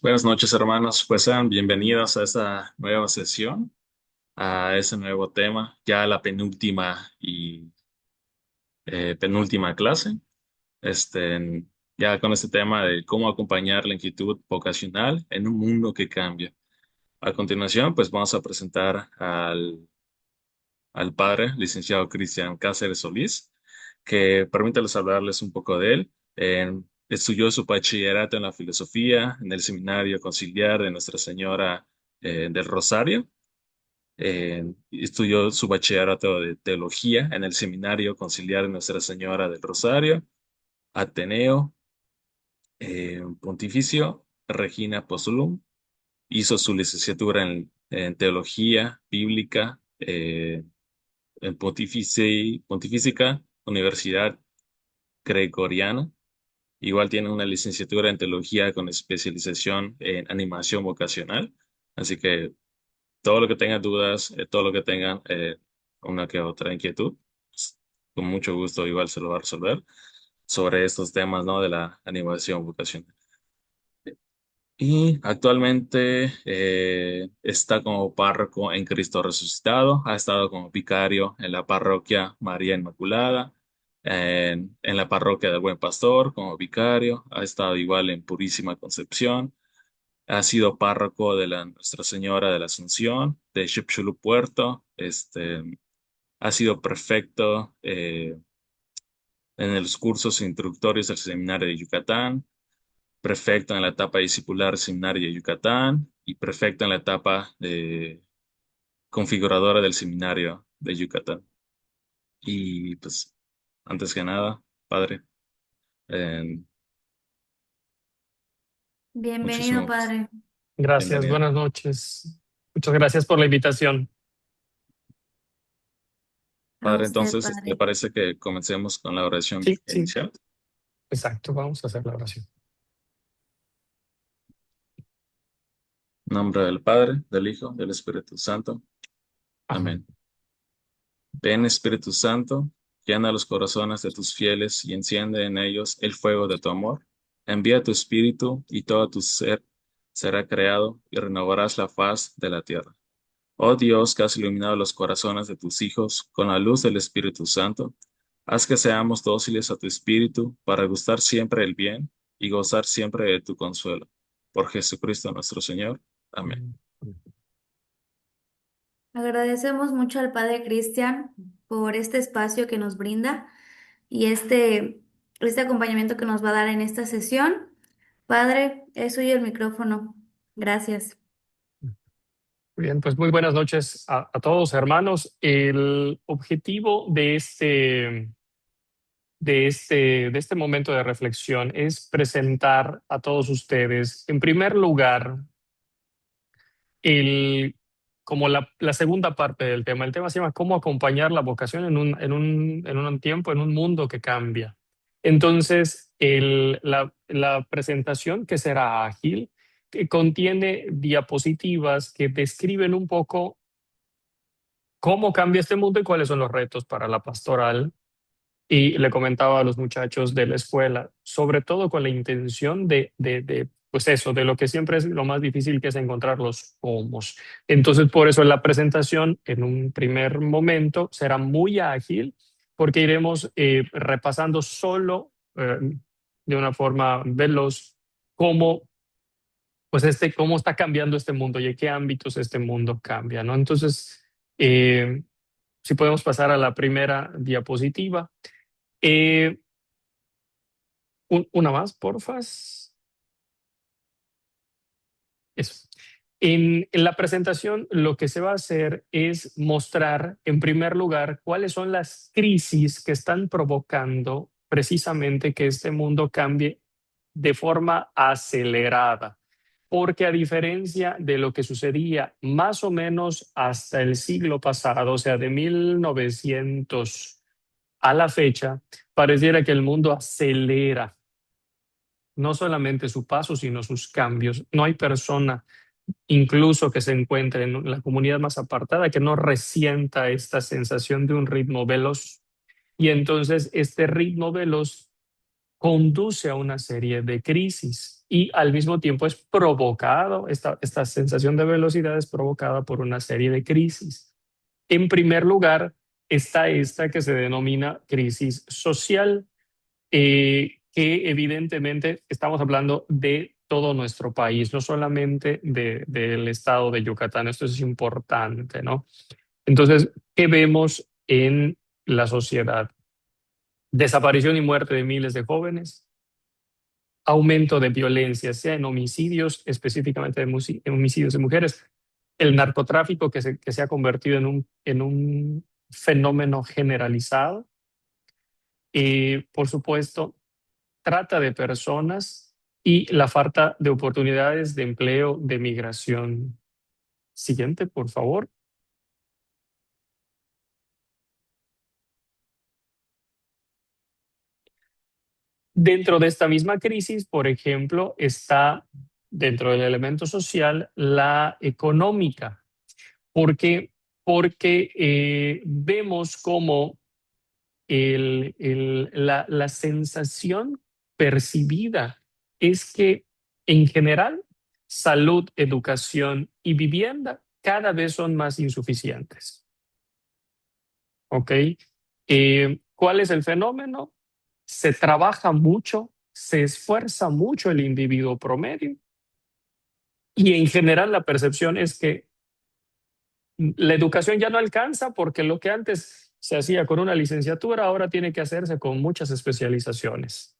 Buenas noches, hermanos. Pues sean bienvenidos a esta nueva sesión, a ese nuevo tema, ya la penúltima y penúltima clase. Ya con este tema de cómo acompañar la inquietud vocacional en un mundo que cambia. A continuación, pues vamos a presentar al padre, licenciado Cristian Cáceres Solís, que permítanles hablarles un poco de él. Estudió su bachillerato en la filosofía en el Seminario Conciliar de Nuestra Señora del Rosario. Estudió su bachillerato de teología en el Seminario Conciliar de Nuestra Señora del Rosario, Ateneo Pontificio Regina Apostolum. Hizo su licenciatura en teología bíblica en Pontificia Universidad Gregoriana. Igual tiene una licenciatura en teología con especialización en animación vocacional. Así que todo lo que tengan dudas, todo lo que tengan una que otra inquietud, pues, con mucho gusto igual se lo va a resolver sobre estos temas, ¿no? De la animación vocacional. Y actualmente está como párroco en Cristo Resucitado, ha estado como vicario en la parroquia María Inmaculada, en la parroquia del Buen Pastor como vicario, ha estado igual en Purísima Concepción, ha sido párroco de la Nuestra Señora de la Asunción, de Xipxulub Puerto, ha sido prefecto en los cursos introductorios del Seminario de Yucatán, prefecto en la etapa discipular del Seminario de Yucatán y prefecto en la etapa de configuradora del Seminario de Yucatán. Y pues, antes que nada, padre, eh, Bienvenido, muchísimo gusto. padre. Gracias, Bienvenido. buenas noches. Muchas gracias por la invitación. A Padre, usted, entonces, ¿le padre. parece que comencemos con la oración Sí, sí, inicial? exacto. Vamos a hacer la oración. En nombre del Padre, del Hijo, del Espíritu Santo. Amén. Amén. Ven, Espíritu Santo, llena los corazones de tus fieles y enciende en ellos el fuego de tu amor. Envía tu Espíritu y todo tu ser será creado y renovarás la faz de la tierra. Oh Dios, que has iluminado los corazones de tus hijos con la luz del Espíritu Santo, haz que seamos dóciles a tu Espíritu para gustar siempre el bien y gozar siempre de tu consuelo. Por Jesucristo nuestro Señor. Amén. Amén. Agradecemos mucho al padre Cristian por este espacio que nos brinda y este acompañamiento que nos va a dar en esta sesión. Padre, es suyo el micrófono. Gracias. Muy bien, pues muy buenas noches a todos, hermanos. El objetivo de este momento de reflexión es presentar a todos ustedes, en primer lugar, el, como la segunda parte del tema. El tema se llama cómo acompañar la vocación en un tiempo, en un mundo que cambia. Entonces, la presentación, que será ágil, que contiene diapositivas que describen un poco cómo cambia este mundo y cuáles son los retos para la pastoral. Y le comentaba a los muchachos de la escuela, sobre todo con la intención pues eso, de lo que siempre es lo más difícil, que es encontrar los cómo. Entonces, por eso la presentación en un primer momento será muy ágil, porque iremos repasando solo de una forma veloz cómo, pues cómo está cambiando este mundo y en qué ámbitos este mundo cambia, ¿no? Entonces, eh, si podemos pasar a la primera diapositiva. Eh, una más, porfas. Eso. En la presentación, lo que se va a hacer es mostrar, en primer lugar, cuáles son las crisis que están provocando precisamente que este mundo cambie de forma acelerada. Porque a diferencia de lo que sucedía más o menos hasta el siglo pasado, o sea, de 1900 a la fecha, pareciera que el mundo acelera no solamente su paso, sino sus cambios. No hay persona, incluso que se encuentre en la comunidad más apartada, que no resienta esta sensación de un ritmo veloz. Y entonces este ritmo veloz conduce a una serie de crisis y al mismo tiempo es provocado, esta sensación de velocidad es provocada por una serie de crisis. En primer lugar, está esta que se denomina crisis social, que evidentemente estamos hablando de todo nuestro país, no solamente del estado de Yucatán. Esto es importante, ¿no? Entonces, ¿qué vemos en la sociedad? Desaparición y muerte de miles de jóvenes, aumento de violencia, sea en homicidios, específicamente en homicidios de mujeres, el narcotráfico que se ha convertido en un fenómeno generalizado, y por supuesto, trata de personas y la falta de oportunidades de empleo, de migración. Siguiente, por favor. Dentro de esta misma crisis, por ejemplo, está dentro del elemento social la económica. ¿Por qué? Porque vemos como la sensación percibida es que en general salud, educación y vivienda cada vez son más insuficientes. ¿Ok? ¿Cuál es el fenómeno? Se trabaja mucho, se esfuerza mucho el individuo promedio y en general la percepción es que la educación ya no alcanza porque lo que antes se hacía con una licenciatura ahora tiene que hacerse con muchas especializaciones.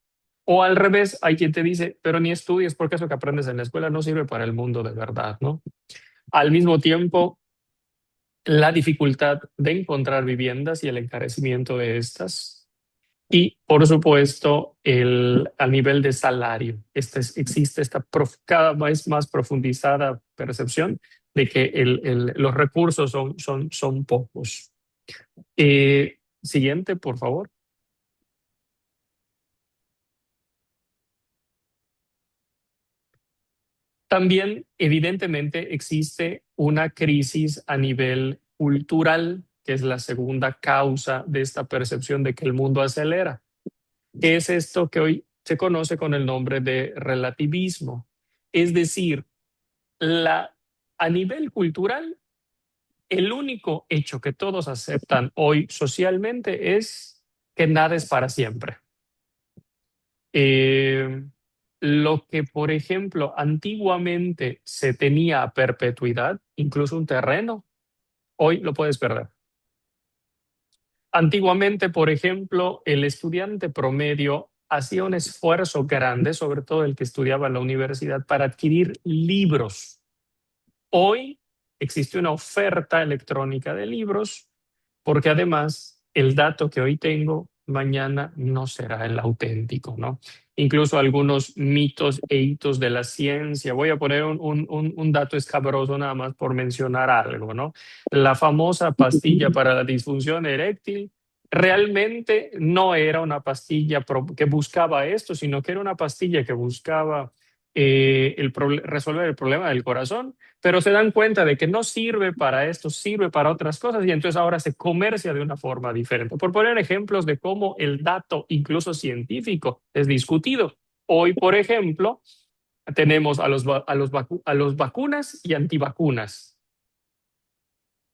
O al revés, hay quien te dice, pero ni estudies porque eso que aprendes en la escuela no sirve para el mundo de verdad, ¿no? Al mismo tiempo, la dificultad de encontrar viviendas y el encarecimiento de estas. Y, por supuesto, a nivel de salario. Existe esta cada vez más profundizada percepción de que los recursos son pocos. Siguiente, por favor. También, evidentemente, existe una crisis a nivel cultural, que es la segunda causa de esta percepción de que el mundo acelera. ¿Qué es esto que hoy se conoce con el nombre de relativismo? Es decir, a nivel cultural, el único hecho que todos aceptan hoy socialmente es que nada es para siempre. Eh, lo que, por ejemplo, antiguamente se tenía a perpetuidad, incluso un terreno, hoy lo puedes perder. Antiguamente, por ejemplo, el estudiante promedio hacía un esfuerzo grande, sobre todo el que estudiaba en la universidad, para adquirir libros. Hoy existe una oferta electrónica de libros porque además el dato que hoy tengo mañana no será el auténtico, ¿no? Incluso algunos mitos e hitos de la ciencia. Voy a poner un dato escabroso nada más por mencionar algo, ¿no? La famosa pastilla para la disfunción eréctil realmente no era una pastilla que buscaba esto, sino que era una pastilla que buscaba resolver el problema del corazón, pero se dan cuenta de que no sirve para esto, sirve para otras cosas y entonces ahora se comercia de una forma diferente. Por poner ejemplos de cómo el dato, incluso científico, es discutido. Hoy, por ejemplo, tenemos a los vacunas y antivacunas.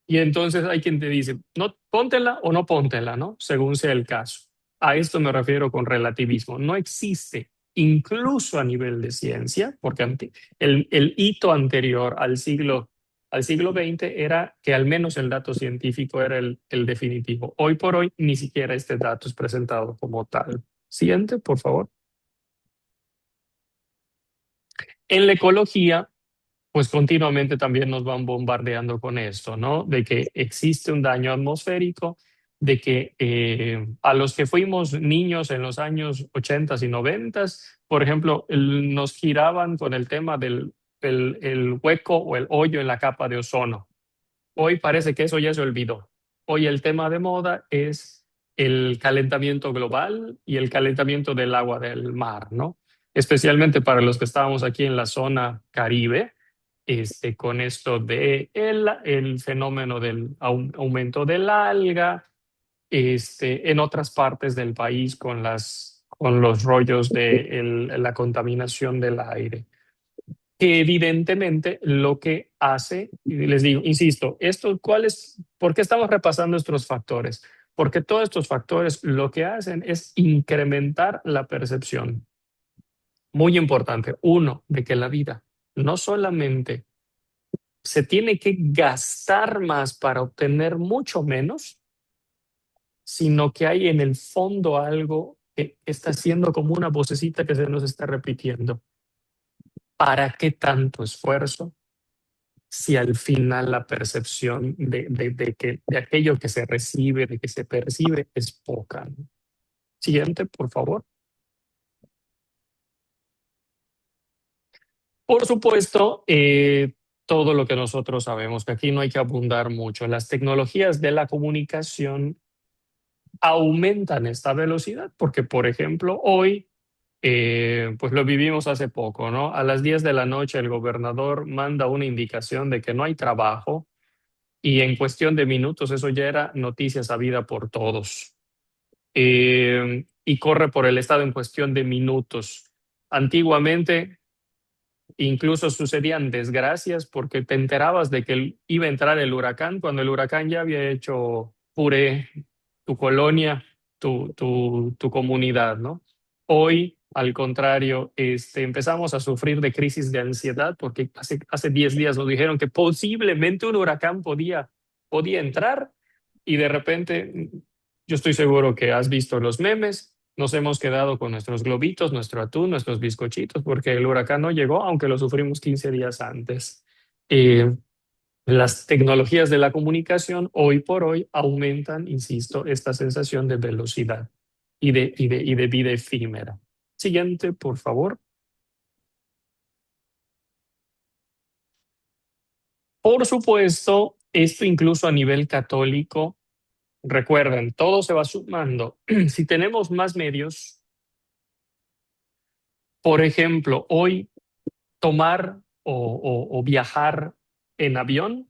Y entonces hay quien te dice, no, póntela o no póntela, ¿no? Según sea el caso. A esto me refiero con relativismo. No existe, incluso a nivel de ciencia, porque el hito anterior al siglo XX era que al menos el dato científico era el definitivo. Hoy por hoy ni siquiera este dato es presentado como tal. Siguiente, por favor. En la ecología, pues continuamente también nos van bombardeando con esto, ¿no? De que existe un daño atmosférico, de que a los que fuimos niños en los años 80 y 90, por ejemplo, nos giraban con el tema el hueco o el hoyo en la capa de ozono. Hoy parece que eso ya se olvidó. Hoy el tema de moda es el calentamiento global y el calentamiento del agua del mar, ¿no? Especialmente para los que estábamos aquí en la zona Caribe, con esto de el fenómeno del aumento del alga, en otras partes del país con con los rollos de la contaminación del aire, que evidentemente lo que hace, y les digo, insisto, ¿por qué estamos repasando estos factores? Porque todos estos factores lo que hacen es incrementar la percepción. Muy importante, uno, de que la vida no solamente se tiene que gastar más para obtener mucho menos, sino que hay en el fondo algo que está siendo como una vocecita que se nos está repitiendo. ¿Para qué tanto esfuerzo si al final la percepción de aquello que se recibe, de que se percibe, es poca, ¿no? Siguiente, por favor. Por supuesto, todo lo que nosotros sabemos, que aquí no hay que abundar mucho. Las tecnologías de la comunicación aumentan esta velocidad porque, por ejemplo, hoy, pues lo vivimos hace poco, ¿no? A las 10 de la noche el gobernador manda una indicación de que no hay trabajo y en cuestión de minutos eso ya era noticia sabida por todos. Y corre por el estado en cuestión de minutos. Antiguamente incluso sucedían desgracias porque te enterabas de que iba a entrar el huracán cuando el huracán ya había hecho puré tu colonia, tu comunidad, ¿no? Hoy, al contrario, empezamos a sufrir de crisis de ansiedad porque hace 10 días nos dijeron que posiblemente un huracán podía entrar y de repente, yo estoy seguro que has visto los memes. Nos hemos quedado con nuestros globitos, nuestro atún, nuestros bizcochitos, porque el huracán no llegó, aunque lo sufrimos 15 días antes. Eh, las tecnologías de la comunicación hoy por hoy aumentan, insisto, esta sensación de velocidad y de vida efímera. Siguiente, por favor. Por supuesto, esto incluso a nivel católico, recuerden, todo se va sumando. Si tenemos más medios, por ejemplo, hoy tomar o viajar en avión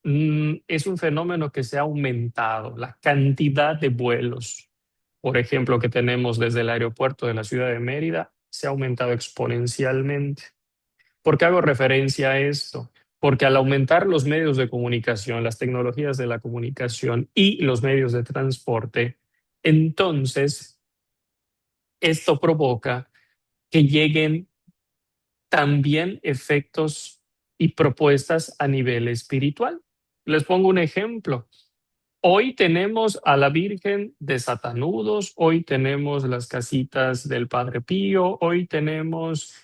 es un fenómeno que se ha aumentado. La cantidad de vuelos, por ejemplo, que tenemos desde el aeropuerto de la ciudad de Mérida, se ha aumentado exponencialmente. ¿Por qué hago referencia a esto? Porque al aumentar los medios de comunicación, las tecnologías de la comunicación y los medios de transporte, entonces esto provoca que lleguen también efectos y propuestas a nivel espiritual. Les pongo un ejemplo. Hoy tenemos a la Virgen de Satanudos, hoy tenemos las casitas del Padre Pío, hoy tenemos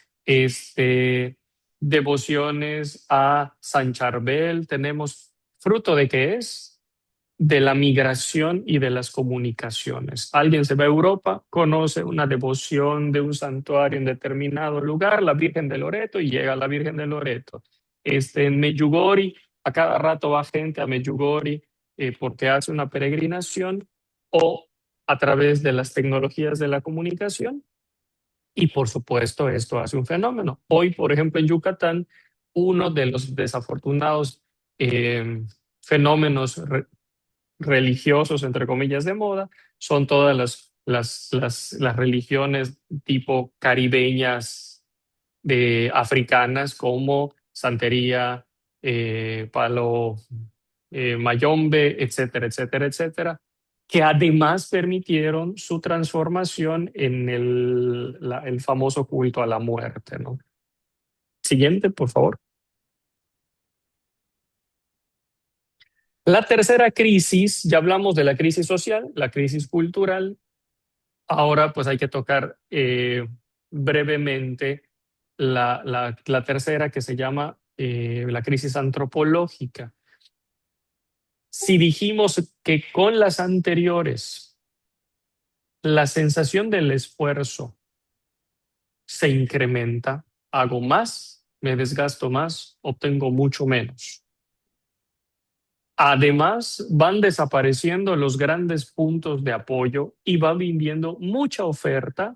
devociones a San Charbel, tenemos fruto de qué es de la migración y de las comunicaciones. Alguien se va a Europa, conoce una devoción de un santuario en determinado lugar, la Virgen de Loreto, y llega a la Virgen de Loreto. En Medjugorje, a cada rato va gente a Medjugorje porque hace una peregrinación o a través de las tecnologías de la comunicación. Y por supuesto, esto hace un fenómeno. Hoy, por ejemplo, en Yucatán, uno de los desafortunados fenómenos religiosos, entre comillas, de moda, son todas las religiones tipo caribeñas africanas como santería, palo mayombe, etcétera, etcétera, etcétera, que además permitieron su transformación en el famoso culto a la muerte, ¿no? Siguiente, por favor. La tercera crisis, ya hablamos de la crisis social, la crisis cultural. Ahora pues hay que tocar brevemente la tercera, que se llama la crisis antropológica. Si dijimos que con las anteriores la sensación del esfuerzo se incrementa, hago más, me desgasto más, obtengo mucho menos. Además, van desapareciendo los grandes puntos de apoyo y va viniendo mucha oferta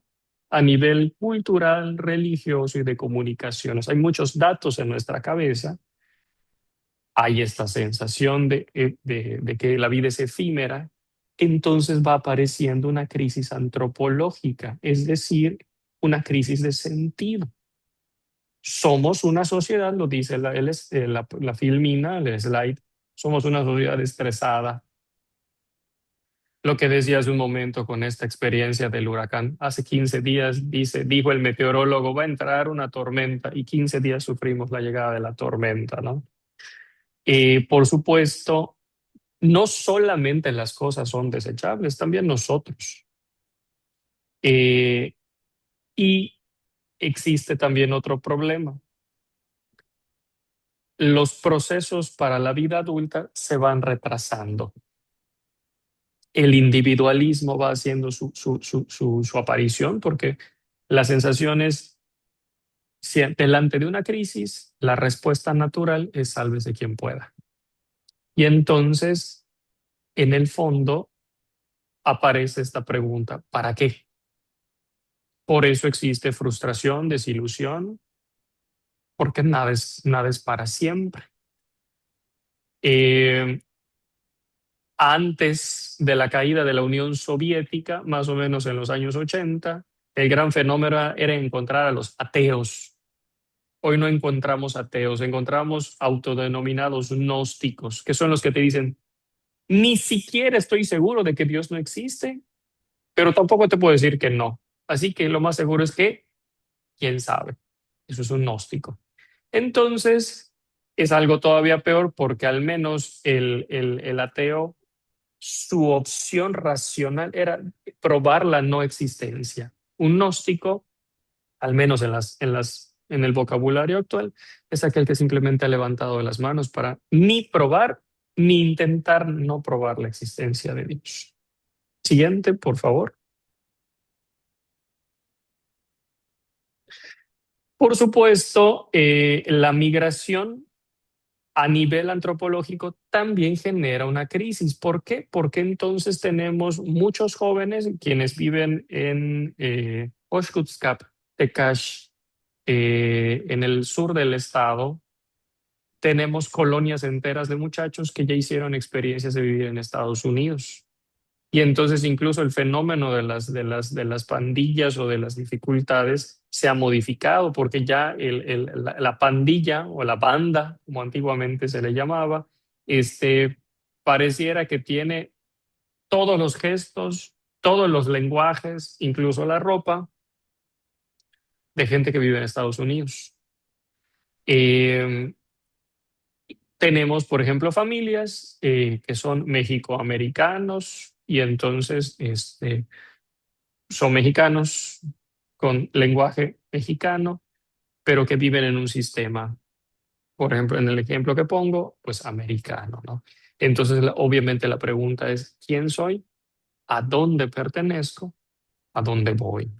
a nivel cultural, religioso y de comunicaciones. Hay muchos datos en nuestra cabeza. Hay esta sensación de que la vida es efímera, entonces va apareciendo una crisis antropológica, es decir, una crisis de sentido. Somos una sociedad, lo dice la filmina, el slide, somos una sociedad estresada. Lo que decía hace un momento con esta experiencia del huracán. Hace 15 días, dijo el meteorólogo, va a entrar una tormenta y 15 días sufrimos la llegada de la tormenta, ¿no? Por supuesto, no solamente las cosas son desechables, también nosotros. Eh, y existe también otro problema. Los procesos para la vida adulta se van retrasando. El individualismo va haciendo su aparición porque la sensación es, si delante de una crisis, la respuesta natural es sálvese quien pueda. Y entonces, en el fondo, aparece esta pregunta, ¿para qué? Por eso existe frustración, desilusión, porque nada es para siempre. Eh, Antes de la caída de la Unión Soviética, más o menos en los años 80, el gran fenómeno era encontrar a los ateos. Hoy no encontramos ateos, encontramos autodenominados gnósticos, que son los que te dicen, ni siquiera estoy seguro de que Dios no existe, pero tampoco te puedo decir que no. Así que lo más seguro es que, quién sabe, eso es un gnóstico. Entonces, es algo todavía peor porque al menos el ateo, su opción racional era probar la no existencia. Un gnóstico, al menos en el vocabulario actual, es aquel que simplemente ha levantado las manos para ni probar ni intentar no probar la existencia de Dios. Siguiente, por favor. Por supuesto, la migración a nivel antropológico también genera una crisis. ¿Por qué? Porque entonces tenemos muchos jóvenes quienes viven en Oshkoshkap, Tekash, en el sur del estado. Tenemos colonias enteras de muchachos que ya hicieron experiencias de vivir en Estados Unidos. Y entonces incluso el fenómeno de las pandillas o de las dificultades se ha modificado porque ya la pandilla o la banda, como antiguamente se le llamaba, pareciera que tiene todos los gestos, todos los lenguajes, incluso la ropa de gente que vive en Estados Unidos. Eh, Tenemos, por ejemplo, familias que son mexicoamericanos y entonces son mexicanos con lenguaje mexicano, pero que viven en un sistema, por ejemplo, en el ejemplo que pongo, pues americano, ¿no? Entonces, obviamente la pregunta es, ¿quién soy? ¿A dónde pertenezco? ¿A dónde voy?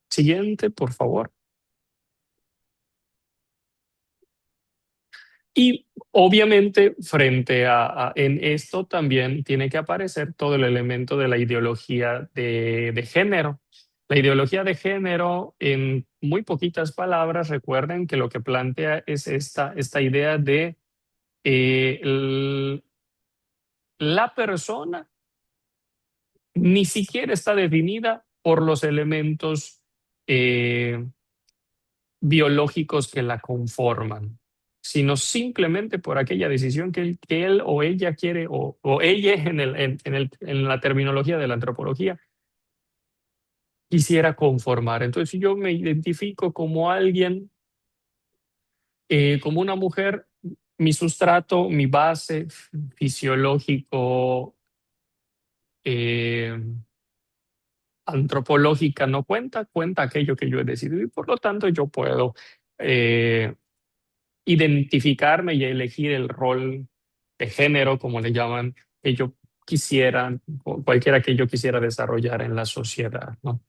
Siguiente, por favor. Y obviamente frente en esto también tiene que aparecer todo el elemento de la ideología de género. La ideología de género, en muy poquitas palabras, recuerden que lo que plantea es esta idea de la persona ni siquiera está definida por los elementos eh, biológicos que la conforman, sino simplemente por aquella decisión que él o ella quiere, o ella en la terminología de la antropología, quisiera conformar. Entonces, si yo me identifico como alguien, como una mujer, mi sustrato, mi base fisiológico, eh, antropológica no cuenta, cuenta aquello que yo he decidido y por lo tanto yo puedo eh, identificarme y elegir el rol de género, como le llaman, que yo quisiera, o cualquiera que yo quisiera desarrollar en la sociedad, ¿no?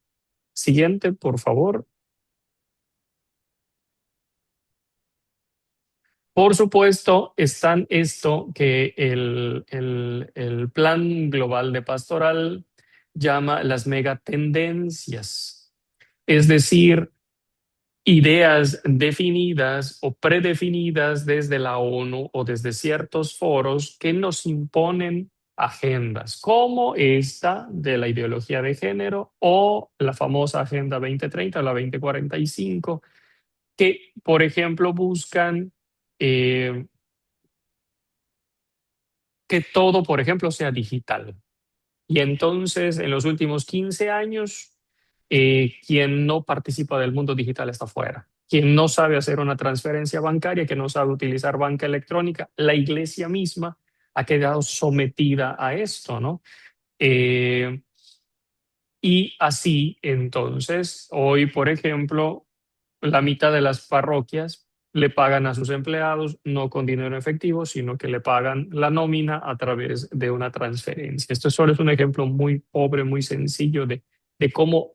Siguiente, por favor. Por supuesto, están esto que el Plan Global de Pastoral llama las megatendencias, es decir, ideas definidas o predefinidas desde la ONU o desde ciertos foros que nos imponen agendas, como esta de la ideología de género o la famosa Agenda 2030 o la 2045, que, por ejemplo, buscan eh, que todo, por ejemplo, sea digital. Y entonces, en los últimos 15 años, quien no participa del mundo digital está fuera. Quien no sabe hacer una transferencia bancaria, que no sabe utilizar banca electrónica, la iglesia misma ha quedado sometida a esto, ¿no? Eh, y así, entonces, hoy, por ejemplo, la mitad de las parroquias le pagan a sus empleados no con dinero efectivo, sino que le pagan la nómina a través de una transferencia. Esto solo es un ejemplo muy pobre, muy sencillo de cómo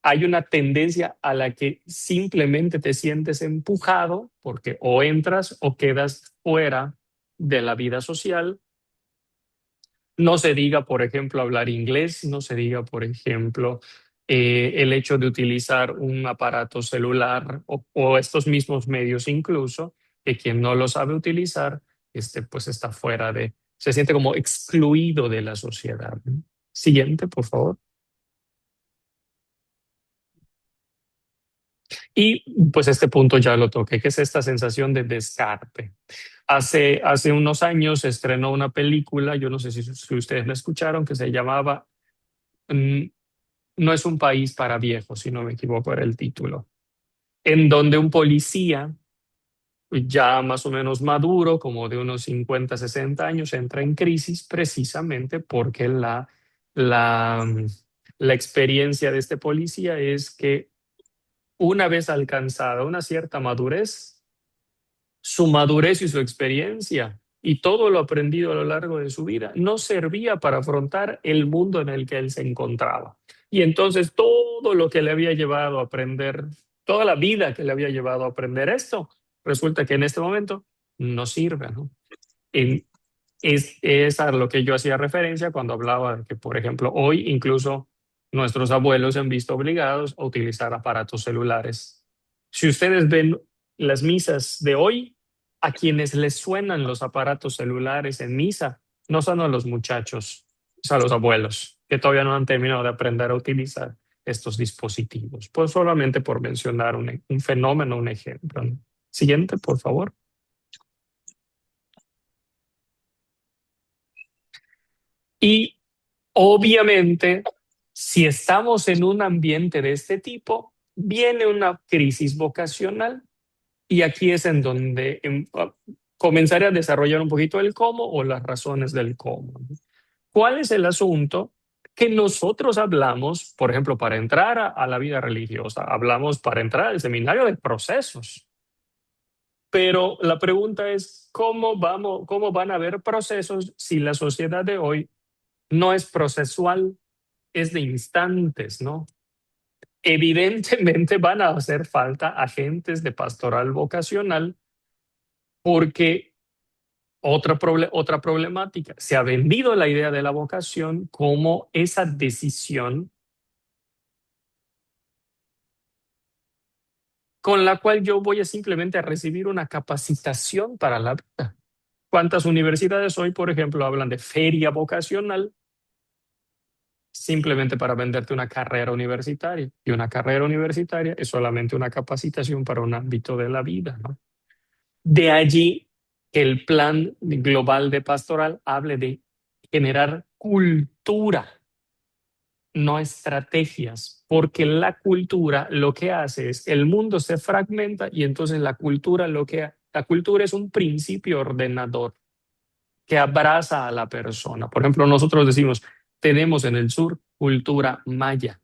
hay una tendencia a la que simplemente te sientes empujado porque o entras o quedas fuera de la vida social. No se diga, por ejemplo, hablar inglés, no se diga, por ejemplo, el hecho de utilizar un aparato celular o estos mismos medios incluso, que quien no lo sabe utilizar, pues está fuera se siente como excluido de la sociedad. Siguiente, por favor. Y pues este punto ya lo toqué, que es esta sensación de descarte. Hace unos años se estrenó una película, yo no sé si ustedes la escucharon, que se llamaba mm, No es un país para viejos, si no me equivoco, era el título, en donde un policía ya más o menos maduro, como de unos 50, 60 años, entra en crisis precisamente porque la, la experiencia de este policía es que una vez alcanzada una cierta madurez, su madurez y su experiencia y todo lo aprendido a lo largo de su vida no servía para afrontar el mundo en el que él se encontraba. Y entonces todo lo que le había llevado a aprender, toda la vida que le había llevado a aprender esto, resulta que en este momento no sirve, ¿no? En- es a lo que yo hacía referencia cuando hablaba de que, por ejemplo, hoy incluso nuestros abuelos se han visto obligados a utilizar aparatos celulares. Si ustedes ven las misas de hoy, a quienes les suenan los aparatos celulares en misa, no son a los muchachos, es a los abuelos, que todavía no han terminado de aprender a utilizar estos dispositivos. Pues solamente por mencionar un fenómeno, un ejemplo, ¿no? Siguiente, por favor. Y obviamente, si estamos en un ambiente de este tipo, viene una crisis vocacional y aquí es en donde comenzaré a desarrollar un poquito el cómo o las razones del cómo. ¿Cuál es el asunto? Que nosotros hablamos, por ejemplo, para entrar a la vida religiosa, hablamos para entrar al seminario de procesos. Pero la pregunta es, cómo van a haber procesos si la sociedad de hoy no es procesual, es de instantes, ¿no? Evidentemente van a hacer falta agentes de pastoral vocacional porque otra problemática, se ha vendido la idea de la vocación como esa decisión con la cual yo voy a simplemente a recibir una capacitación para la vida. ¿Cuántas universidades hoy, por ejemplo, hablan de feria vocacional simplemente para venderte una carrera universitaria? Y una carrera universitaria es solamente una capacitación para un ámbito de la vida, ¿no? De allí que el plan global de pastoral hable de generar cultura, no estrategias, porque la cultura lo que hace es el mundo se fragmenta y entonces la cultura es un principio ordenador que abraza a la persona. Por ejemplo, nosotros decimos, tenemos en el sur cultura maya,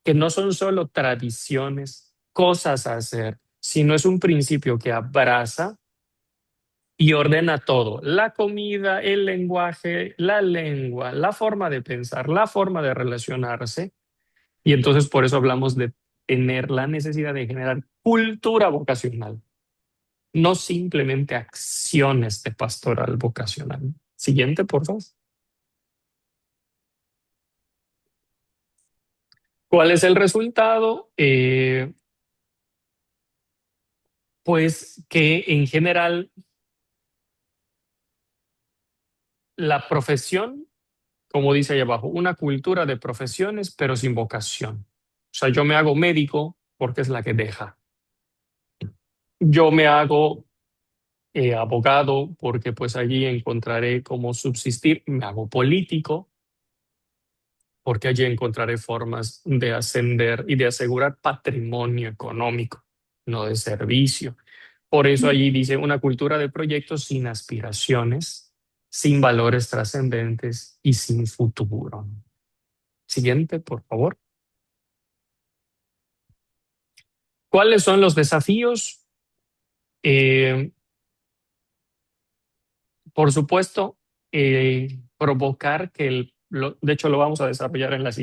que no son solo tradiciones, cosas a hacer, sino es un principio que abraza y ordena todo, la comida, el lenguaje, la lengua, la forma de pensar, la forma de relacionarse. Y entonces por eso hablamos de tener la necesidad de generar cultura vocacional, no simplemente acciones de pastoral vocacional. Siguiente, por favor. ¿Cuál es el resultado? Pues que en general la profesión, como dice ahí abajo, una cultura de profesiones, pero sin vocación. O sea, yo me hago médico porque es la que deja. Yo me hago abogado porque pues allí encontraré cómo subsistir. Me hago político porque allí encontraré formas de ascender y de asegurar patrimonio económico, no de servicio. Por eso allí dice una cultura de proyectos sin aspiraciones, sin valores trascendentes y sin futuro. Siguiente, por favor. ¿Cuáles son los desafíos? Eh, por supuesto, provocar que de hecho lo vamos a desarrollar en los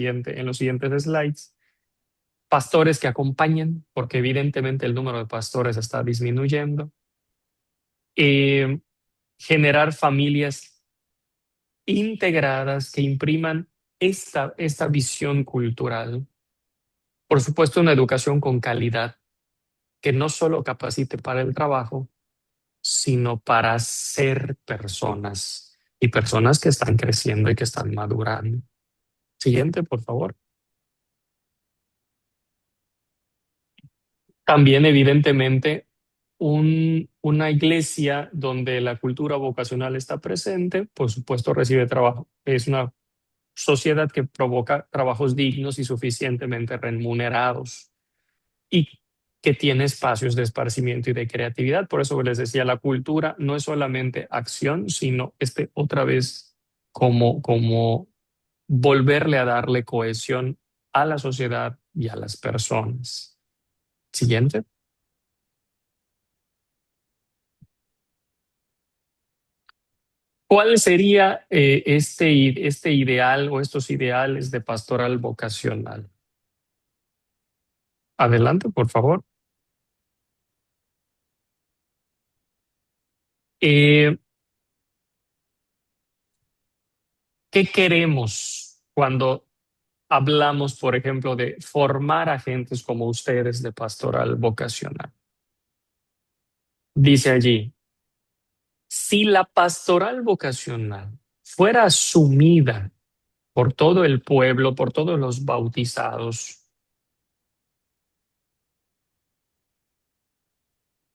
siguientes slides, pastores que acompañen, porque evidentemente el número de pastores está disminuyendo, eh, generar familias integradas que impriman esta visión cultural, por supuesto una educación con calidad que no solo capacite para el trabajo, sino para ser personas y personas que están creciendo y que están madurando. Siguiente, por favor. También, evidentemente, una iglesia donde la cultura vocacional está presente, por supuesto, recibe trabajo. Es una sociedad que provoca trabajos dignos y suficientemente remunerados y que tiene espacios de esparcimiento y de creatividad. Por eso les decía, la cultura no es solamente acción, sino otra vez como volverle a darle cohesión a la sociedad y a las personas. Siguiente. ¿Cuál sería este ideal o estos ideales de pastoral vocacional? Adelante, por favor. Eh, ¿Qué queremos cuando hablamos, por ejemplo, de formar agentes como ustedes de pastoral vocacional? Dice allí, si la pastoral vocacional fuera asumida por todo el pueblo, por todos los bautizados,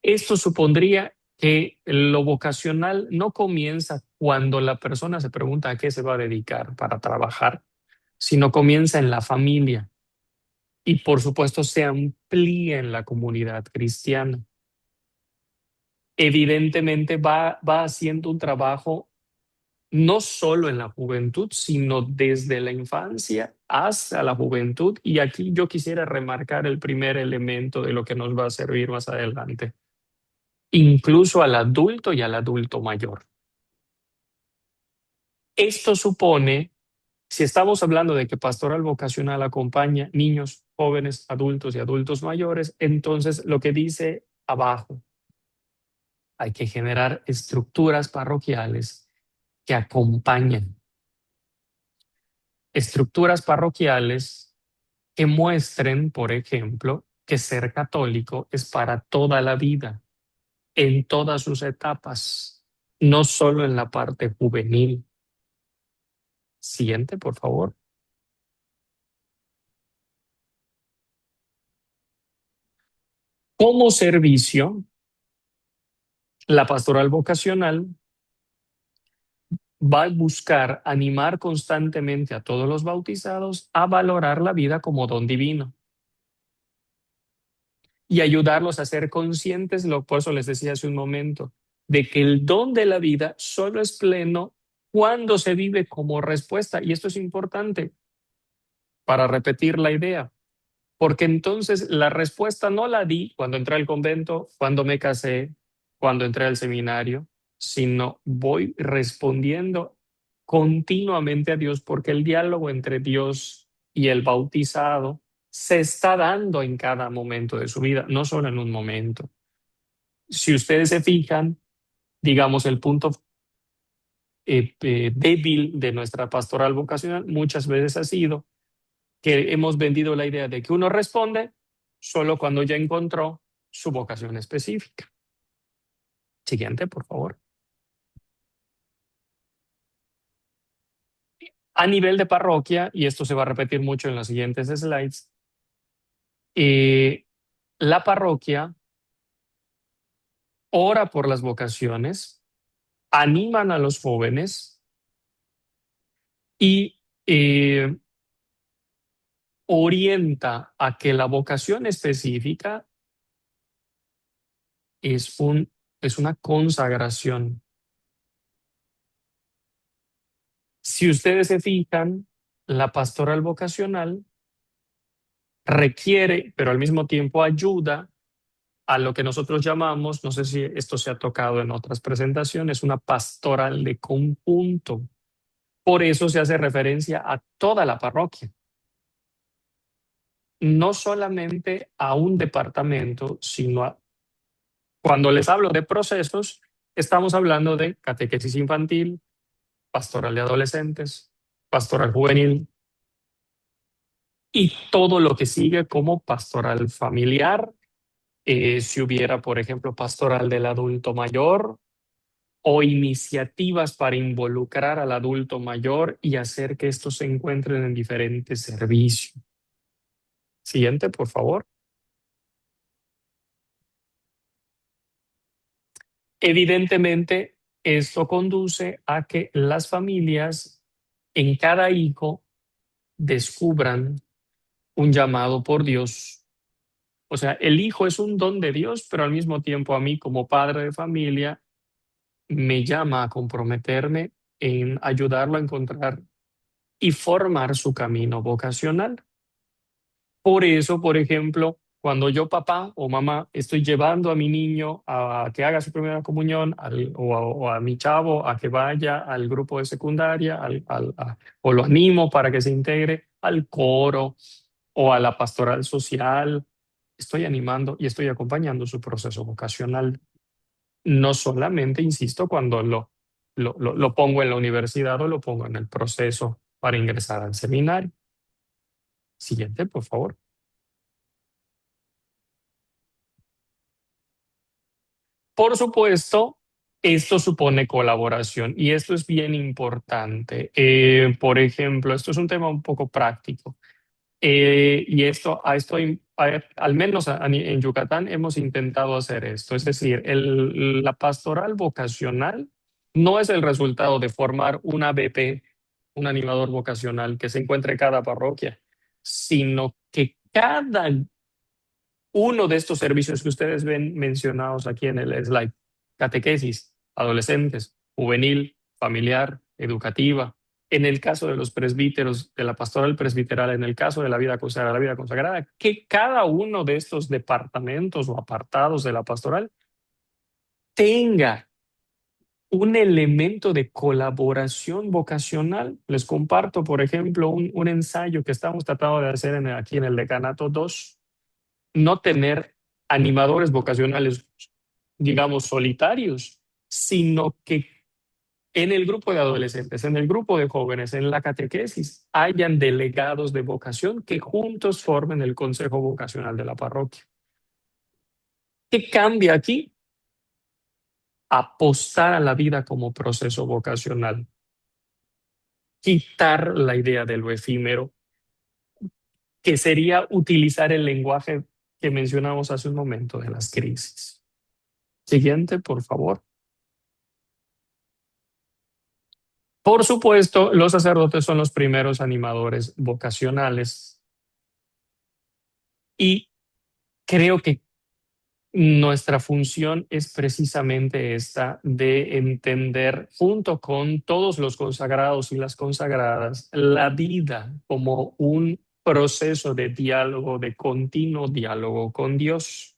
esto supondría que lo vocacional no comienza cuando la persona se pregunta a qué se va a dedicar para trabajar, sino comienza en la familia y por supuesto se amplía en la comunidad cristiana. Evidentemente va haciendo un trabajo no solo en la juventud, sino desde la infancia hasta la juventud. Y aquí yo quisiera remarcar el primer elemento de lo que nos va a servir más adelante, incluso al adulto y al adulto mayor. Esto supone, si estamos hablando de que pastoral vocacional acompaña niños, jóvenes, adultos y adultos mayores, entonces lo que dice abajo, hay que generar estructuras parroquiales que acompañen, estructuras parroquiales que muestren, por ejemplo, que ser católico es para toda la vida, en todas sus etapas, no solo en la parte juvenil. Siguiente, por favor. Como servicio, la pastoral vocacional va a buscar animar constantemente a todos los bautizados a valorar la vida como don divino y ayudarlos a ser conscientes, por eso les decía hace un momento, de que el don de la vida solo es pleno cuando se vive como respuesta. Y esto es importante para repetir la idea, porque entonces la respuesta no la di cuando entré al convento, cuando me casé, cuando entré al seminario, sino voy respondiendo continuamente a Dios, porque el diálogo entre Dios y el bautizado se está dando en cada momento de su vida, no solo en un momento. Si ustedes se fijan, digamos, el punto débil de nuestra pastoral vocacional muchas veces ha sido que hemos vendido la idea de que uno responde solo cuando ya encontró su vocación específica. Siguiente, por favor. A nivel de parroquia, y esto se va a repetir mucho en los siguientes slides, eh, la parroquia ora por las vocaciones, animan a los jóvenes y orienta a que la vocación específica es es una consagración. Si ustedes se fijan, la pastoral vocacional requiere, pero al mismo tiempo ayuda a lo que nosotros llamamos, no sé si esto se ha tocado en otras presentaciones, una pastoral de conjunto. Por eso se hace referencia a toda la parroquia, no solamente a un departamento, sino cuando les hablo de procesos, estamos hablando de catequesis infantil, pastoral de adolescentes, pastoral juvenil y todo lo que sigue como pastoral familiar. Si hubiera, por ejemplo, pastoral del adulto mayor o iniciativas para involucrar al adulto mayor y hacer que estos se encuentren en diferentes servicios. Siguiente, por favor. Evidentemente, esto conduce a que las familias en cada hijo descubran un llamado por Dios. O sea, el hijo es un don de Dios, pero al mismo tiempo a mí como padre de familia me llama a comprometerme en ayudarlo a encontrar y formar su camino vocacional. Por eso, por ejemplo, cuando yo, papá o mamá, estoy llevando a mi niño a que haga su primera comunión o a mi chavo a que vaya al grupo de secundaria o lo animo para que se integre al coro o a la pastoral social, estoy animando y estoy acompañando su proceso vocacional. No solamente, insisto, cuando lo pongo en la universidad o lo pongo en el proceso para ingresar al seminario. Siguiente, por favor. Por supuesto, esto supone colaboración y esto es bien importante. Por ejemplo, esto es un tema un poco práctico. Y al menos en Yucatán hemos intentado hacer esto. Es decir, la pastoral vocacional no es el resultado de formar un ABP, un animador vocacional que se encuentre en cada parroquia, sino que cada uno de estos servicios que ustedes ven mencionados aquí en el slide, catequesis, adolescentes, juvenil, familiar, educativa, en el caso de los presbíteros, de la pastoral presbiteral, en el caso de la vida consagrada, que cada uno de estos departamentos o apartados de la pastoral tenga un elemento de colaboración vocacional. Les comparto, por ejemplo, un ensayo que estamos tratando de hacer aquí en el Decanato 2, no tener animadores vocacionales, digamos, solitarios, sino que en el grupo de adolescentes, en el grupo de jóvenes, en la catequesis, hayan delegados de vocación que juntos formen el consejo vocacional de la parroquia. ¿Qué cambia aquí? Apostar a la vida como proceso vocacional. Quitar la idea de lo efímero, que sería utilizar el lenguaje que mencionamos hace un momento de las crisis. Siguiente, por favor. Por supuesto, los sacerdotes son los primeros animadores vocacionales y creo que nuestra función es precisamente esta de entender junto con todos los consagrados y las consagradas la vida como un proceso de diálogo, de continuo diálogo con Dios.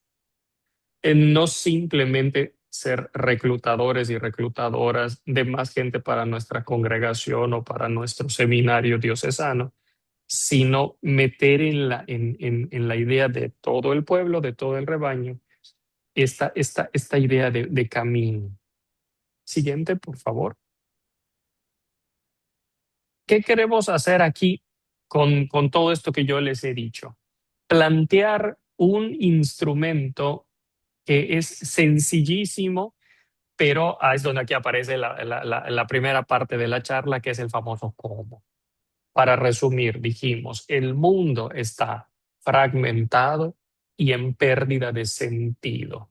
No simplemente ser reclutadores y reclutadoras de más gente para nuestra congregación o para nuestro seminario diocesano, sino meter en la idea de todo el pueblo, de todo el rebaño, esta idea de camino. Siguiente, por favor. ¿Qué queremos hacer aquí con todo esto que yo les he dicho? Plantear un instrumento que es sencillísimo, pero es donde aquí aparece la primera parte de la charla, que es el famoso cómo. Para resumir, dijimos, el mundo está fragmentado y en pérdida de sentido.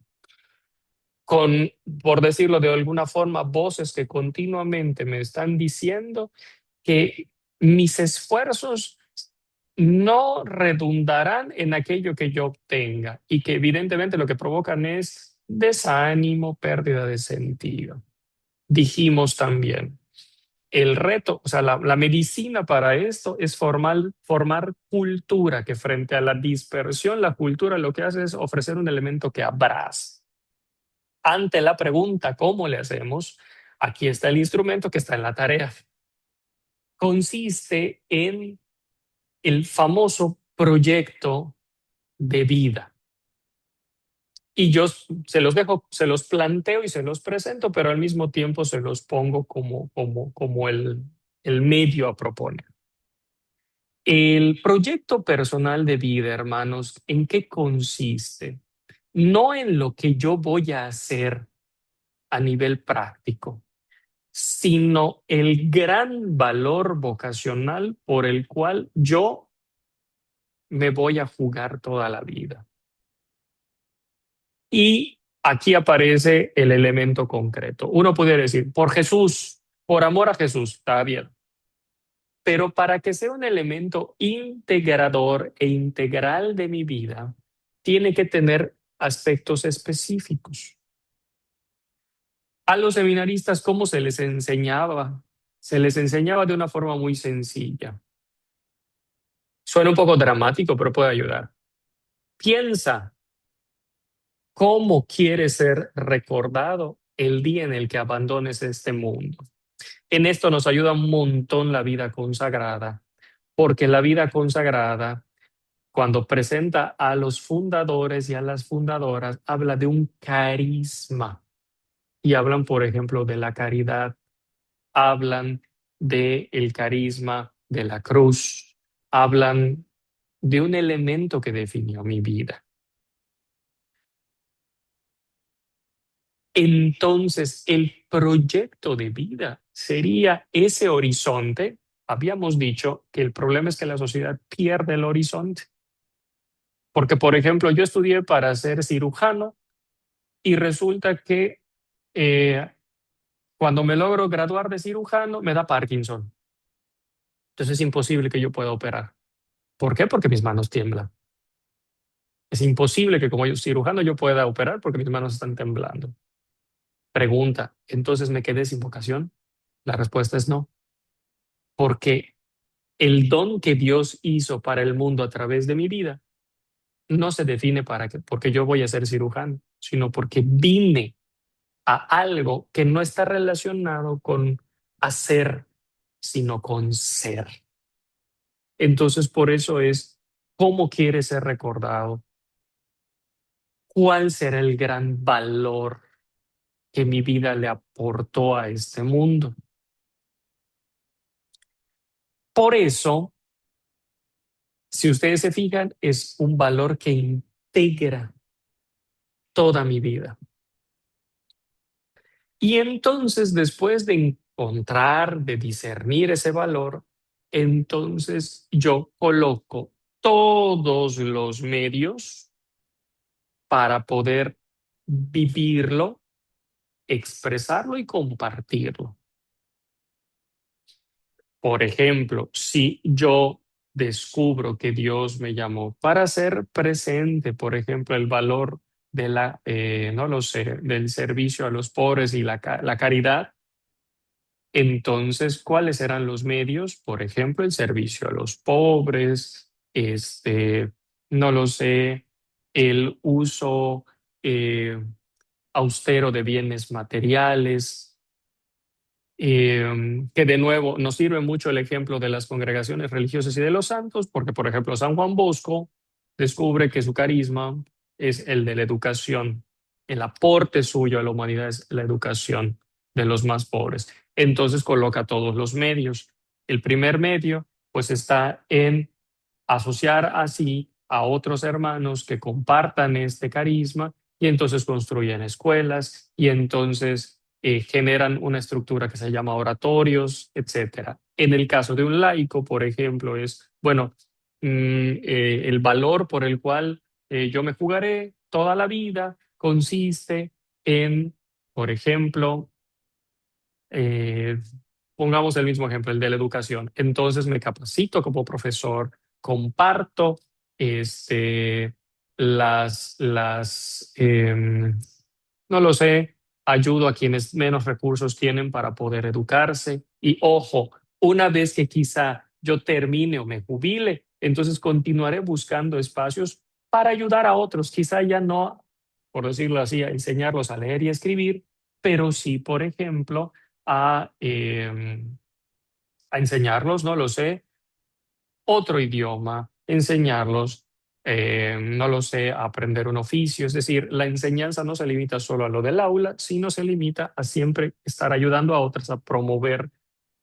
Con, por decirlo de alguna forma, voces que continuamente me están diciendo que mis esfuerzos no redundarán en aquello que yo obtenga y que evidentemente lo que provocan es desánimo, pérdida de sentido. Dijimos también, el reto, o sea, la medicina para esto es formar cultura, que frente a la dispersión, la cultura lo que hace es ofrecer un elemento que abraza. Ante la pregunta, ¿cómo le hacemos? Aquí está el instrumento que está en la tarea. Consiste en el famoso proyecto de vida. Y yo se los dejo, se los planteo y se los presento, pero al mismo tiempo se los pongo como el medio a proponer. El proyecto personal de vida, hermanos, ¿en qué consiste? No en lo que yo voy a hacer a nivel práctico, sino el gran valor vocacional por el cual yo me voy a jugar toda la vida. Y aquí aparece el elemento concreto. Uno pudiera decir, por Jesús, por amor a Jesús, está bien. Pero para que sea un elemento integrador e integral de mi vida, tiene que tener aspectos específicos. A los seminaristas, ¿cómo se les enseñaba? Se les enseñaba de una forma muy sencilla. Suena un poco dramático, pero puede ayudar. Piensa cómo quieres ser recordado el día en el que abandones este mundo. En esto nos ayuda un montón la vida consagrada, porque la vida consagrada, cuando presenta a los fundadores y a las fundadoras, habla de un carisma y hablan, por ejemplo, de la caridad, hablan del carisma de la cruz, hablan de un elemento que definió mi vida. Entonces, el proyecto de vida sería ese horizonte. Habíamos dicho que el problema es que la sociedad pierde el horizonte. Porque, por ejemplo, yo estudié para ser cirujano y resulta que cuando me logro graduar de cirujano me da Parkinson. Entonces es imposible que yo pueda operar. ¿Por qué? Porque mis manos tiemblan. Es imposible que como yo cirujano yo pueda operar porque mis manos están temblando. Pregunta, ¿entonces me quedé sin vocación? La respuesta es no, porque el don que Dios hizo para el mundo a través de mi vida no se define porque yo voy a ser cirujano, sino porque vine a algo que no está relacionado con hacer, sino con ser. Entonces, por eso es cómo quiere ser recordado, cuál será el gran valor que mi vida le aportó a este mundo. Por eso, si ustedes se fijan, es un valor que integra toda mi vida. Y entonces, después de encontrar, de discernir ese valor, entonces yo coloco todos los medios para poder vivirlo, expresarlo y compartirlo. Por ejemplo, si yo descubro que Dios me llamó para hacer presente, por ejemplo, el valor de no lo sé, del servicio a los pobres y la caridad, entonces, ¿cuáles serán los medios? Por ejemplo, el servicio a los pobres, no lo sé, el uso austero de bienes materiales, que de nuevo nos sirve mucho el ejemplo de las congregaciones religiosas y de los santos, porque por ejemplo San Juan Bosco descubre que su carisma es el de la educación, el aporte suyo a la humanidad es la educación de los más pobres. Entonces coloca todos los medios. El primer medio pues está en asociar así a otros hermanos que compartan este carisma y entonces construyen escuelas y entonces generan una estructura que se llama oratorios, etcétera. En el caso de un laico, por ejemplo, es, bueno, el valor por el cual yo me jugaré toda la vida consiste en, por ejemplo, eh, pongamos el mismo ejemplo, el de la educación. Entonces me capacito como profesor, comparto este, no lo sé, ayudo a quienes menos recursos tienen para poder educarse. Y ojo, una vez que quizá yo termine o me jubile, entonces continuaré buscando espacios para ayudar a otros. Quizá ya no, por decirlo así, a enseñarlos a leer y escribir, pero sí, por ejemplo, a, eh, a enseñarlos, no lo sé, otro idioma, enseñarlos, no lo sé, a aprender un oficio. Es decir, la enseñanza no se limita solo a lo del aula, sino se limita a siempre estar ayudando a otros a promover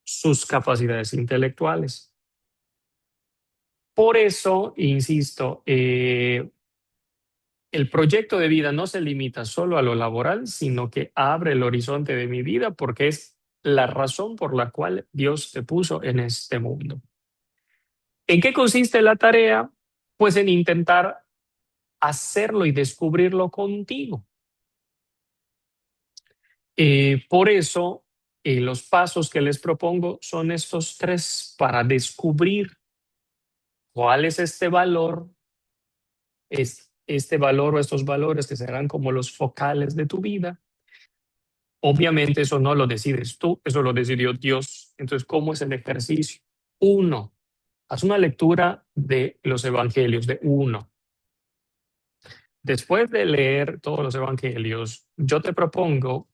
sus capacidades intelectuales. Por eso, insisto, el proyecto de vida no se limita solo a lo laboral, sino que abre el horizonte de mi vida porque es la razón por la cual Dios te puso en este mundo. ¿En qué consiste la tarea? Pues en intentar hacerlo y descubrirlo contigo. Por eso, los pasos que les propongo son estos tres para descubrir cuál es este valor o estos valores que serán como los focales de tu vida. Obviamente eso no lo decides tú, eso lo decidió Dios. Entonces, ¿cómo es el ejercicio? Uno, haz una lectura de los evangelios, de uno. Después de leer todos los evangelios, yo te propongo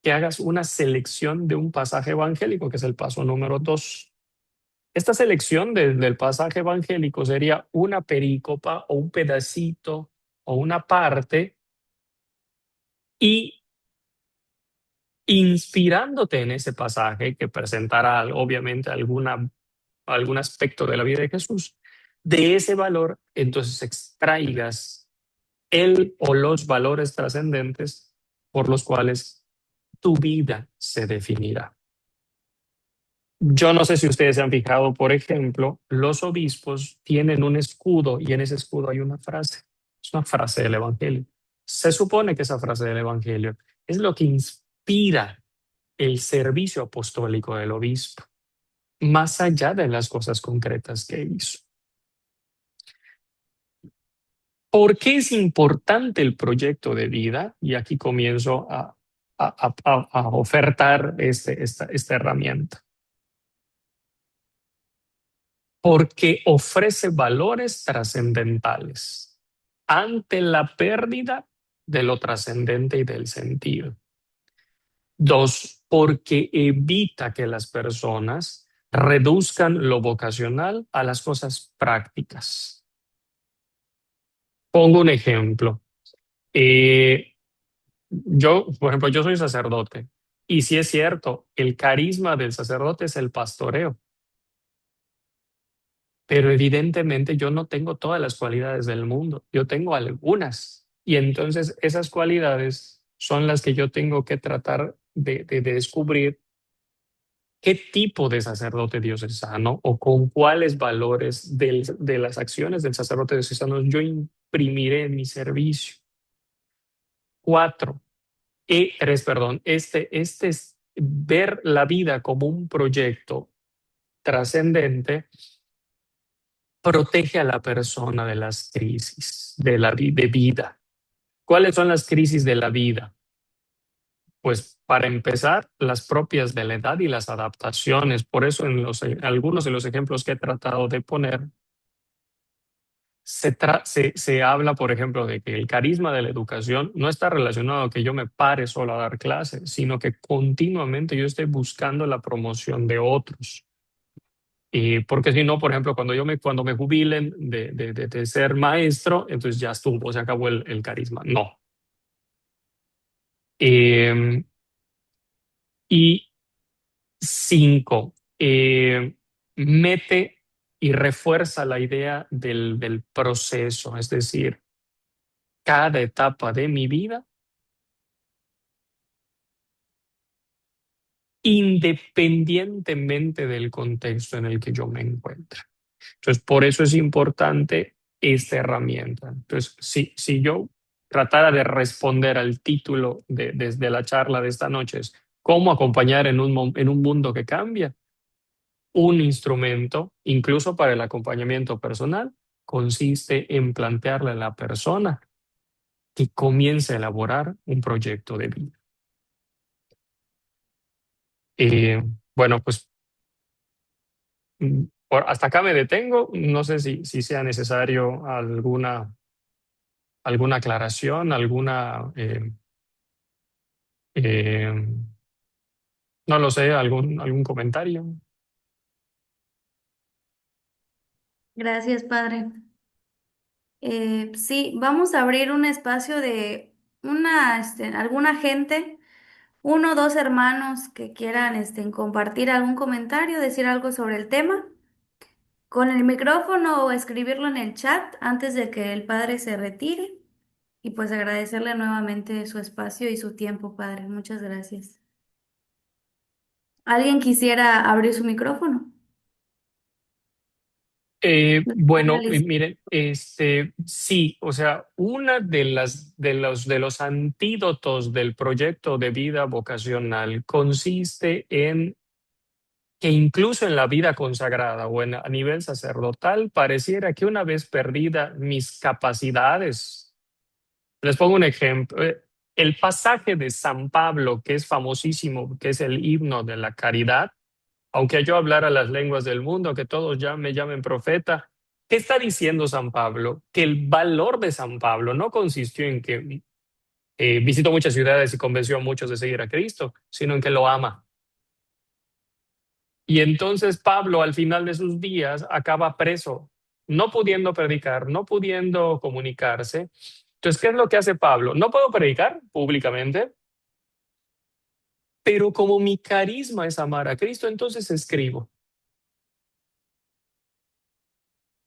que hagas una selección de un pasaje evangélico, que es el paso número 2. Esta selección del pasaje evangélico sería una perícopa o un pedacito o una parte y inspirándote en ese pasaje que presentará obviamente algún aspecto de la vida de Jesús, de ese valor, entonces extraigas el o los valores trascendentes por los cuales tu vida se definirá. Yo no sé si ustedes se han fijado, por ejemplo, los obispos tienen un escudo y en ese escudo hay una frase. Es una frase del Evangelio. Se supone que esa frase del Evangelio es lo que inspira el servicio apostólico del obispo, más allá de las cosas concretas que hizo. ¿Por qué es importante el proyecto de vida? Y aquí comienzo a ofertar esta herramienta. Porque ofrece valores trascendentales ante la pérdida de lo trascendente y del sentido. 2, porque evita que las personas reduzcan lo vocacional a las cosas prácticas. Pongo un ejemplo. Por ejemplo, yo soy sacerdote y sí es cierto, el carisma del sacerdote es el pastoreo, pero evidentemente yo no tengo todas las cualidades del mundo, yo tengo algunas y entonces esas cualidades son las que yo tengo que tratar de descubrir qué tipo de sacerdote diocesano o con cuáles valores de las acciones del sacerdote diocesano yo imprimiré en mi servicio. 4, tres, perdón, este es ver la vida como un proyecto trascendente, protege a la persona de las crisis de vida. ¿Cuáles son las crisis de la vida? Pues para empezar, las propias de la edad y las adaptaciones. Por eso en algunos de los ejemplos que he tratado de poner, se habla, por ejemplo, de que el carisma de la educación no está relacionado a que yo me pare solo a dar clases, sino que continuamente yo estoy buscando la promoción de otros. Porque si no, por ejemplo, cuando me jubilen de ser maestro, entonces ya estuvo, se acabó el carisma. No. Eh, y 5, mete y refuerza la idea del proceso, es decir, cada etapa de mi vida independientemente del contexto en el que yo me encuentre. Entonces, por eso es importante esta herramienta. Entonces, si yo tratara de responder al título desde la charla de esta noche, es cómo acompañar en un mundo que cambia, un instrumento, incluso para el acompañamiento personal, consiste en plantearle a la persona que comience a elaborar un proyecto de vida. Eh, bueno, pues hasta acá me detengo. No sé si sea necesario alguna aclaración, eh, no lo sé, algún comentario. Gracias, padre. Sí, vamos a abrir un espacio de alguna gente, uno o dos hermanos que quieran compartir algún comentario, decir algo sobre el tema, con el micrófono o escribirlo en el chat antes de que el padre se retire. Y pues agradecerle nuevamente su espacio y su tiempo, padre. Muchas gracias. ¿Alguien quisiera abrir su micrófono? Bueno, Liz. miren, sí, o sea, una de los antídotos del proyecto de vida vocacional consiste en que incluso en la vida consagrada o a nivel sacerdotal pareciera que una vez perdida mis capacidades. Les pongo un ejemplo. El pasaje de San Pablo, que es famosísimo, que es el himno de la caridad, aunque yo hablara las lenguas del mundo, que todos ya me llamen profeta. ¿Qué está diciendo San Pablo? Que el valor de San Pablo no consistió en que visitó muchas ciudades y convenció a muchos de seguir a Cristo, sino en que lo ama. Y entonces Pablo al final de sus días acaba preso, no pudiendo predicar, no pudiendo comunicarse. Entonces, ¿qué es lo que hace Pablo? No puedo predicar públicamente, pero como mi carisma es amar a Cristo, entonces escribo.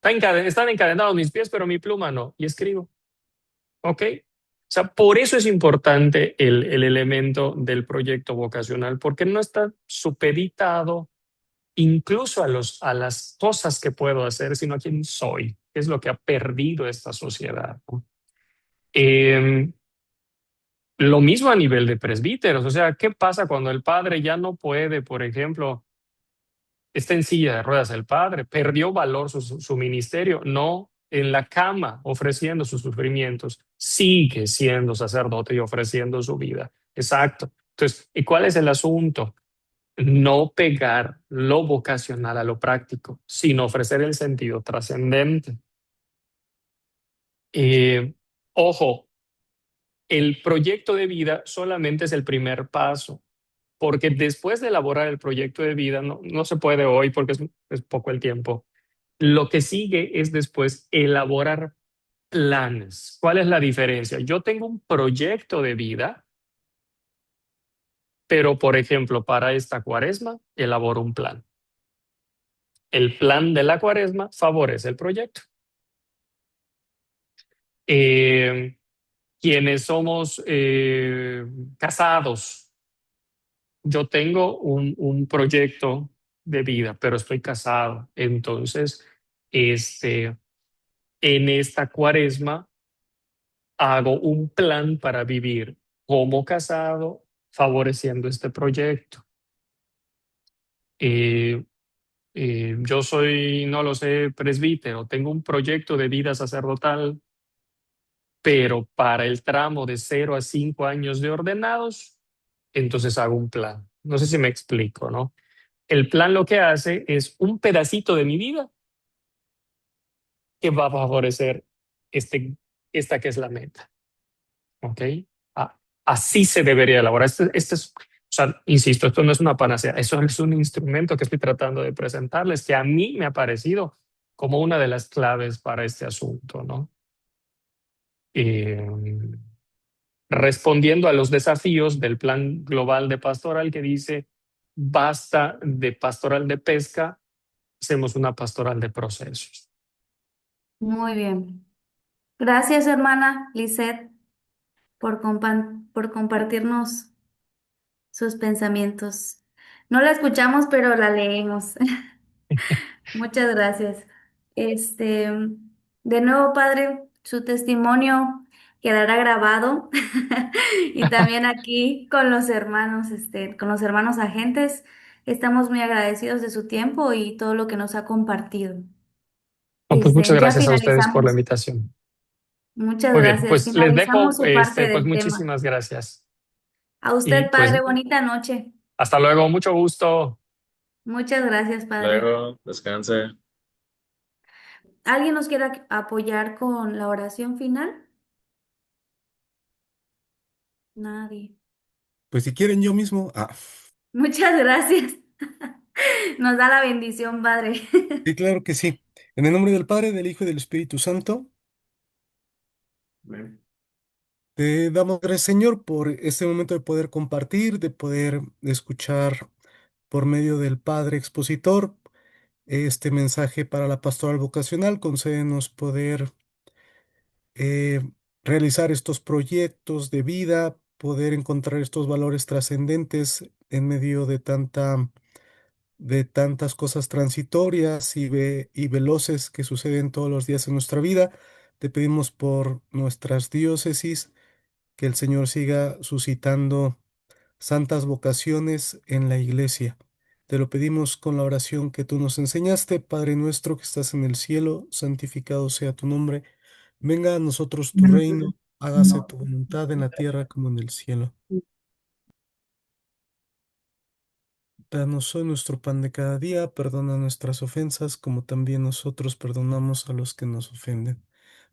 Están encadenados mis pies, pero mi pluma no, y escribo. ¿Ok? O sea, por eso es importante el elemento del proyecto vocacional, porque no está supeditado incluso a las cosas que puedo hacer, sino a quién soy, que es lo que ha perdido esta sociedad, ¿no? Eh, lo mismo a nivel de presbíteros, o sea, ¿qué pasa cuando el padre ya no puede, por ejemplo, está en silla de ruedas el padre, perdió valor su ministerio, no en la cama ofreciendo sus sufrimientos, sigue siendo sacerdote y ofreciendo su vida? Exacto. Entonces, ¿y cuál es el asunto? No pegar lo vocacional a lo práctico, sino ofrecer el sentido trascendente. Eh, Ojo, el proyecto de vida solamente es el primer paso, porque después de elaborar el proyecto de vida, no se puede hoy porque es poco el tiempo. Lo que sigue es después elaborar planes. ¿Cuál es la diferencia? Yo tengo un proyecto de vida, pero por ejemplo, para esta cuaresma, elaboro un plan. El plan de la cuaresma favorece el proyecto. Eh, Quienes somos casados, yo tengo un proyecto de vida, pero estoy casado. Entonces, este, en esta cuaresma hago un plan para vivir como casado, favoreciendo este proyecto. Eh, yo soy, no lo sé, presbítero, tengo un proyecto de vida sacerdotal, pero para el tramo de 0 a 5 años de ordenados, entonces hago un plan. No sé si me explico, ¿no? El plan lo que hace es un pedacito de mi vida que va a favorecer este, esta que es la meta. ¿Ok? Así se debería elaborar. Este es, o sea, insisto, esto no es una panacea, eso es un instrumento que estoy tratando de presentarles, que a mí me ha parecido como una de las claves para este asunto, ¿no? Eh, Respondiendo a los desafíos del Plan Global de Pastoral que dice, basta de pastoral de pesca, hacemos una pastoral de procesos. Muy bien. Gracias, hermana Lisette, por compartirnos sus pensamientos. No la escuchamos, pero la leemos. Muchas gracias. Este, de nuevo, Padre, su testimonio quedará grabado y también aquí con los hermanos, con los hermanos agentes, estamos muy agradecidos de su tiempo y todo lo que nos ha compartido. No, pues muchas Ya gracias a ustedes por la finalizamos. invitación. Muchas Muy bien, gracias. pues les Finalizamos dejo, su parte pues del tema. muchísimas gracias. A Y usted, pues Padre, bonita noche. hasta luego, mucho gusto. Muchas gracias, Padre. Luego, descanse. ¿Alguien nos quiere apoyar con la oración final? Nadie. Pues si quieren yo mismo. Muchas gracias. Nos da la bendición, Padre. Sí, claro que sí. En el nombre del Padre, del Hijo y del Espíritu Santo, Amén. te damos gracias, Señor, por este momento de poder compartir, de poder escuchar por medio del Padre expositor este mensaje para la pastoral vocacional. Concédenos poder eh, realizar estos proyectos de vida, poder encontrar estos valores trascendentes en medio de tantas cosas transitorias y veloces que suceden todos los días en nuestra vida. Te pedimos por nuestras diócesis que el Señor siga suscitando santas vocaciones en la iglesia. Te lo pedimos con la oración que tú nos enseñaste, Padre nuestro que estás en el cielo, santificado sea tu nombre. Venga a nosotros tu reino, hágase tu voluntad en la tierra como en el cielo. Danos hoy nuestro pan de cada día, perdona nuestras ofensas, como también nosotros perdonamos a los que nos ofenden.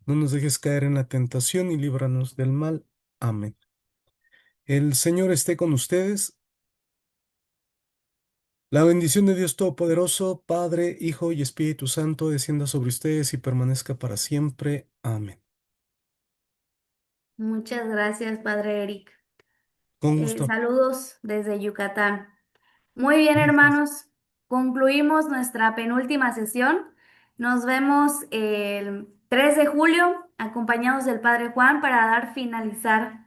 No nos dejes caer en la tentación y líbranos del mal. Amén. El Señor esté con ustedes. La bendición de Dios Todopoderoso, Padre, Hijo y Espíritu Santo, descienda sobre ustedes y permanezca para siempre. Amén. Muchas gracias, Padre Eric. Con gusto. Saludos desde Yucatán. Muy bien, hermanos. Concluimos nuestra penúltima sesión. Nos vemos el 3 de julio, acompañados del Padre Juan, para dar finalizada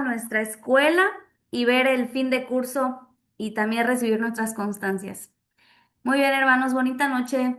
nuestra escuela y ver el fin de curso y también recibir nuestras constancias. Muy bien, hermanos. Bonita noche.